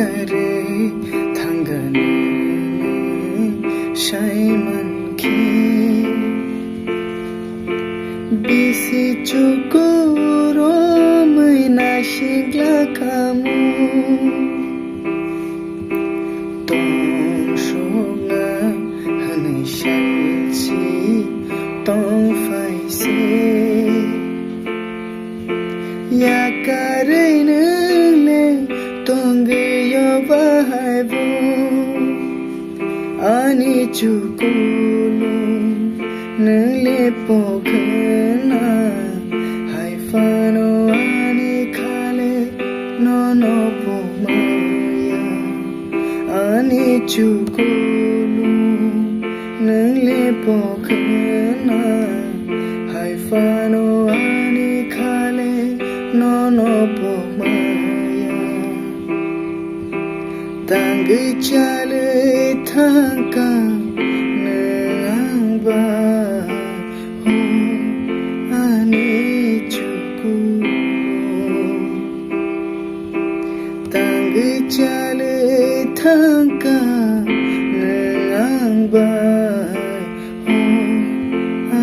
kare thangane shaiman ki bisi chukuro maina shigla kamu tong shogna hanai shalchi tong fai se ya kare ne tong yo bahai bu ani chukulu nele pokena hai fano ani khale no no pomaya ani chukulu nele pokena hai fano ani khale no no pomaya tang chale thangka ba ani chuku tang chale thangka nang ba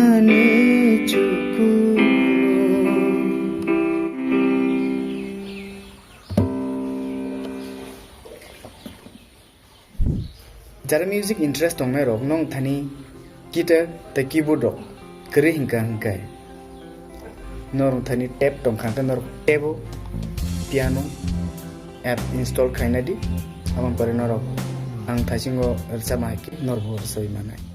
ani chuku jara music interest dong na rok nong thani guitar the keyboard rok kri hingka hingkai norong thani tape dong khangka norok tebo piano app install khaina di amang pare norok ang thasingo elsa maiki norbo soi manai